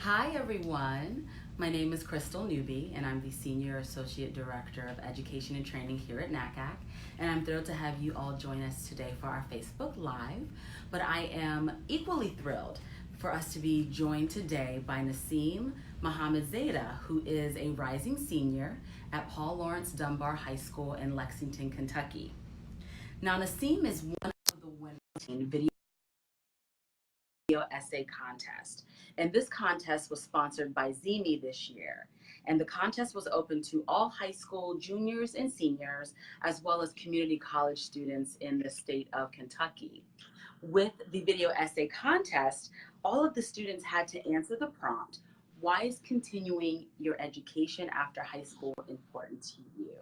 Hi everyone, my name is Crystal Newby and I'm the Senior Associate Director of Education and Training here at NACAC, and I'm thrilled to have you all join us today for our Facebook Live. But I am equally thrilled for us to be joined today by Nasim Mohammed Zeta, who is a rising senior at Paul Laurence Dunbar High School in Lexington, Kentucky. Now Nasim is one of the winners in video essay contest. And this contest was sponsored by Zimi this year. And the contest was open to all high school juniors and seniors, as well as community college students in the state of Kentucky. With the video essay contest, all of the students had to answer the prompt, why is continuing your education after high school important to you?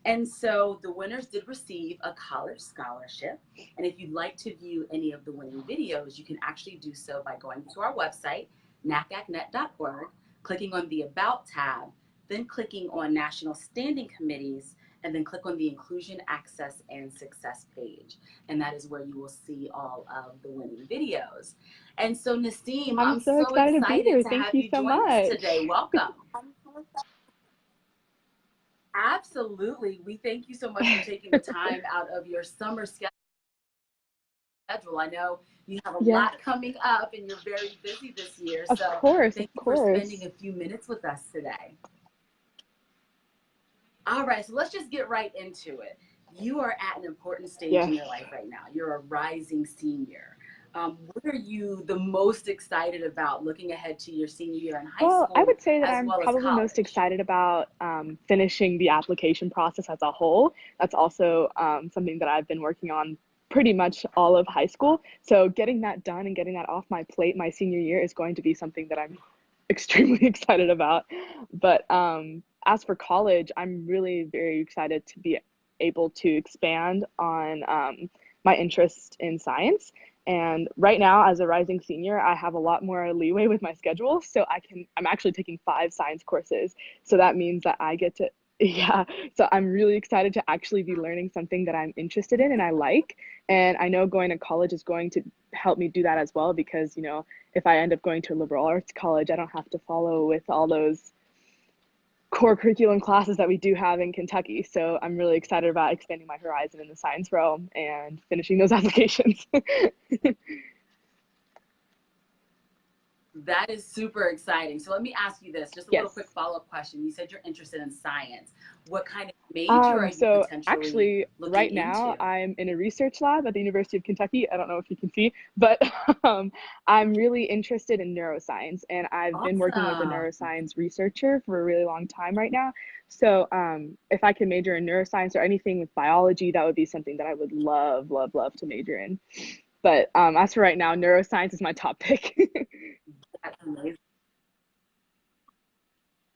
And so the winners did receive a college scholarship. And if you'd like to view any of the winning videos, you can actually do so by going to our website, nacacnet.org, clicking on the About tab, then clicking on National Standing Committees, and then click on the Inclusion, Access, and Success page. And that is where you will see all of the winning videos. And so, Nasim, I'm I'm so so excited to be excited here. to Thank have you you so join us much. today. Welcome. Absolutely. We thank you so much for taking the time out of your summer schedule. I know you have a Yeah, lot coming up and you're very busy this year. of So course, thank of you for spending course. a few minutes with us today. All right, so let's just get right into it. You are at an important stage in Yes. your life right now. You're a rising senior. What are you the most excited about looking ahead to your senior year in high Well, I school would say that as I'm well as probably most college? excited about finishing the application process as a whole. That's also something that I've been working on pretty much all of high school. So getting that done and getting that off my plate my senior year is going to be something that I'm extremely excited about. But as for college, I'm really very excited to be able to expand on my interest in science. And right now, as a rising senior, I have a lot more leeway with my schedule. So I'm actually taking 5 science courses. So that means that I get to, yeah. So I'm really excited to actually be learning something that I'm interested in and I like. And I know going to college is going to help me do that as well because, if I end up going to a liberal arts college, I don't have to follow with all those core curriculum classes that we do have in Kentucky. So I'm really excited about expanding my horizon in the science realm and finishing those applications. That is super exciting. So let me ask you this, just a little quick Yes. follow-up question. You said you're interested in science. What kind of major are you So potentially actually, looking right now into? I'm in a research lab at the University of Kentucky. I don't know if you can see, but I'm really interested in neuroscience, and I've been working with a Awesome. neuroscience researcher for a really long time right now. So if I can major in neuroscience or anything with biology, that would be something that I would love, love, love to major in. But as for right now, neuroscience is my top pick. That's amazing.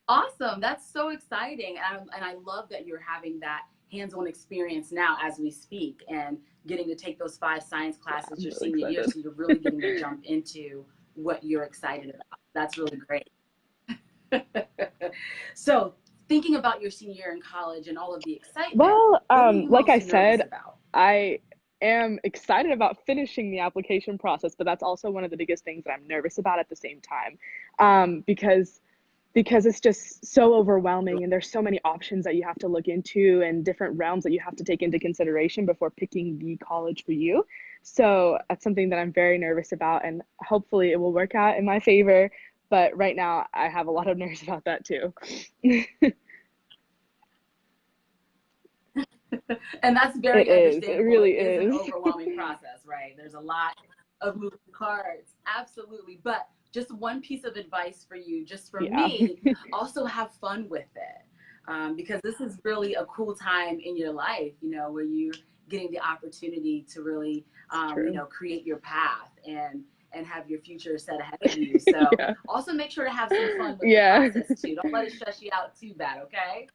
Awesome. That's so exciting. And I love that you're having that hands-on experience now as we speak and getting to take those 5 science Yeah, classes I'm your really senior year. excited. So you're really getting to jump into what you're excited about. That's really great. So thinking about your senior year in college and all of the excitement, Well, what are you like I most nervous said, about? I am excited about finishing the application process, but that's also one of the biggest things that I'm nervous about at the same time, because it's just so overwhelming and there's so many options that you have to look into and different realms that you have to take into consideration before picking the college for you. So that's something that I'm very nervous about, and hopefully it will work out in my favor. But right now, I have a lot of nerves about that too. And that's It very is. It understandable. really It is an is. overwhelming process, right? There's a lot of moving parts. Absolutely. But just one piece of advice for you, just from Yeah, me, also have fun with it. Because this is really a cool time in your life, where you're getting the opportunity to really, it's true. create your path and have your future set ahead of you. So Yeah. also make sure to have some fun with the Yeah. process too. Don't let it stress you out too bad, okay?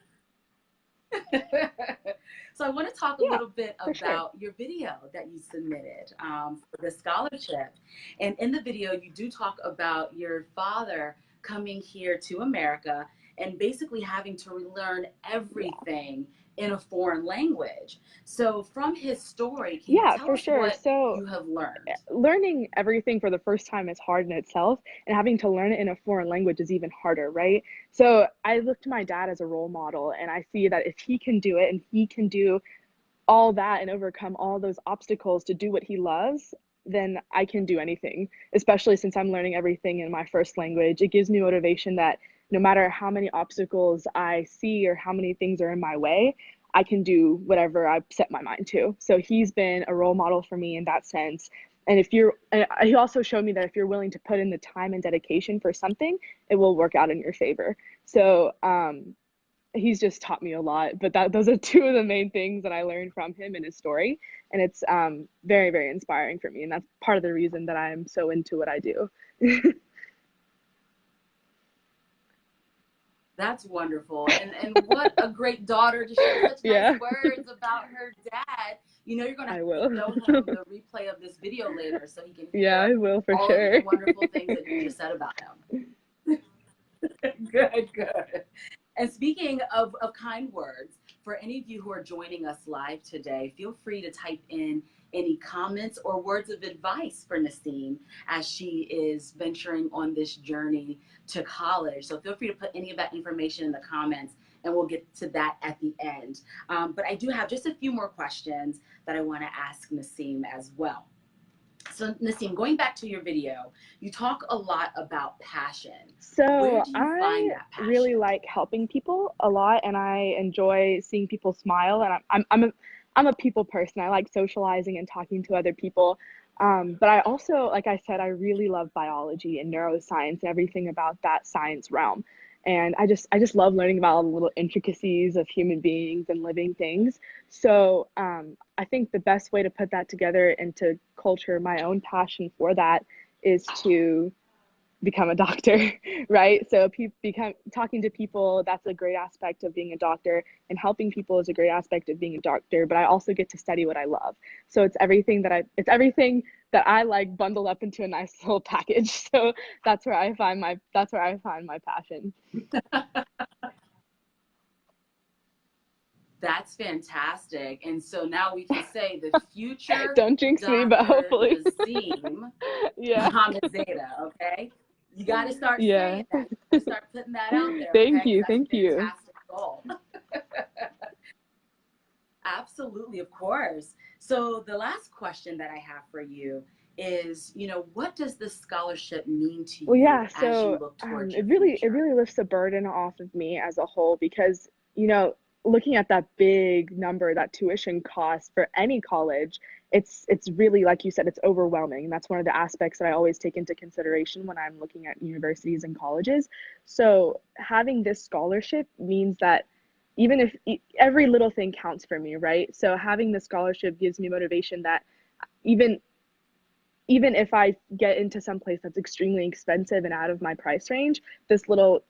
So I want to talk a Yeah, little bit for sure. about your video that you submitted for the scholarship. And in the video, you do talk about your father coming here to America and basically having to relearn Yeah. everything in a foreign language. So from his story, can you Yeah, tell for us sure. what So you have learned? learning everything for the first time is hard in itself, and having to learn it in a foreign language is even harder, right? So I look to my dad as a role model, and I see that if he can do it and he can do all that and overcome all those obstacles to do what he loves, then I can do anything, especially since I'm learning everything in my first language. It gives me motivation that no matter how many obstacles I see or how many things are in my way, I can do whatever I set my mind to. So he's been a role model for me in that sense. And he also showed me that if you're willing to put in the time and dedication for something, it will work out in your favor. So, he's just taught me a lot, but those are two of the main things that I learned from him and his story, and it's very, very inspiring for me, and that's part of the reason that I'm so into what I do. That's wonderful. And what a great daughter to share such nice Yeah, words about her dad. You know, you're going to I have to will. show him the replay of this video later so he can Yeah, I hear will for all of the sure. wonderful things that you just said about him. Good, good. And speaking of kind words, for any of you who are joining us live today, feel free to type in any comments or words of advice for Nasim as she is venturing on this journey to college. So feel free to put any of that information in the comments, and we'll get to that at the end. But I do have just a few more questions that I want to ask Nasim as well. So Nasim, going back to your video, you talk a lot about passion. Where So do you I find that really passion? like helping people a lot, and I enjoy seeing people smile. And I'm a people person. I like socializing and talking to other people. But I also, like I said, I really love biology and neuroscience and everything about that science realm. And I just love learning about all the little intricacies of human beings and living things. So I think the best way to put that together and to culture my own passion for that is to become a doctor, right? So become talking to people, that's a great aspect of being a doctor, and helping people is a great aspect of being a doctor, but I also get to study what I love. So it's everything that I like bundled up into a nice little package. So that's where I find my passion. That's fantastic. And so now we can say the future Don't jinx me, but Dr. hopefully. Nazim Yeah. Hamizada, okay? You got to start Yeah. saying that. You got to start putting that out there, Thank okay? Because you. that's a Thank you. fantastic goal. Absolutely, of course. So the last question that I have for you is, what does this scholarship mean to Well, you yeah, as you so look towards it your really it future? really lifts the burden off of me as a whole because, looking at that big number, that tuition cost for any college, it's really, like you said, it's overwhelming. And that's one of the aspects that I always take into consideration when I'm looking at universities and colleges. So having this scholarship means that even if every little thing counts for me, right? So having the scholarship gives me motivation that even even if I get into some place that's extremely expensive and out of my price range, this little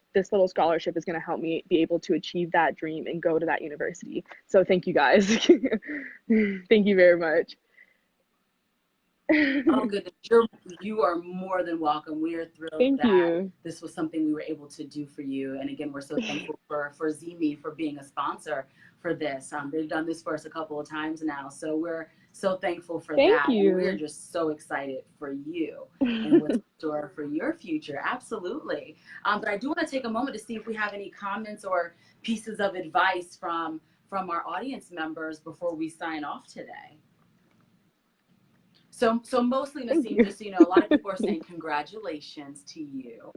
scholarship is going to help me be able to achieve that dream and go to that university. So thank you guys. Thank you very much. Oh, goodness. You are more than welcome. We are thrilled Thank that you. this was something we were able to do for you. And again, we're so thankful for Zimi for being a sponsor for this. They've done this for us a couple of times now. So we're so thankful for Thank that. And we're you. just so excited for you and what's in store for your future. Absolutely. But I do want to take a moment to see if we have any comments or pieces of advice from our audience members before we sign off today. So mostly, Thank Nasim, you. just so you know, a lot of people are saying congratulations to you,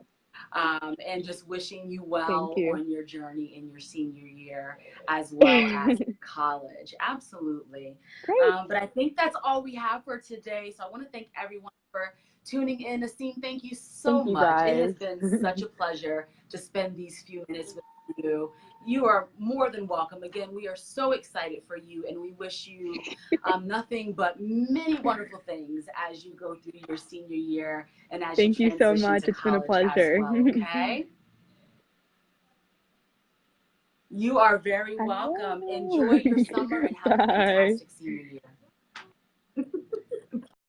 and just wishing you Thank well you. on your journey in your senior year as well as college. Absolutely. Great. But I think that's all we have for today. So I want to thank everyone for tuning in. Nasim, thank you so Thank you much. It has guys. been such a pleasure to spend these few minutes with you. You are more than welcome. Again, we are so excited for you, and we wish you nothing but many wonderful things as you go through your senior year and as you Thank you so transition much. to It's been a college as pleasure. well, okay? You are very I welcome. will. Enjoy your summer and have a Bye. fantastic senior year.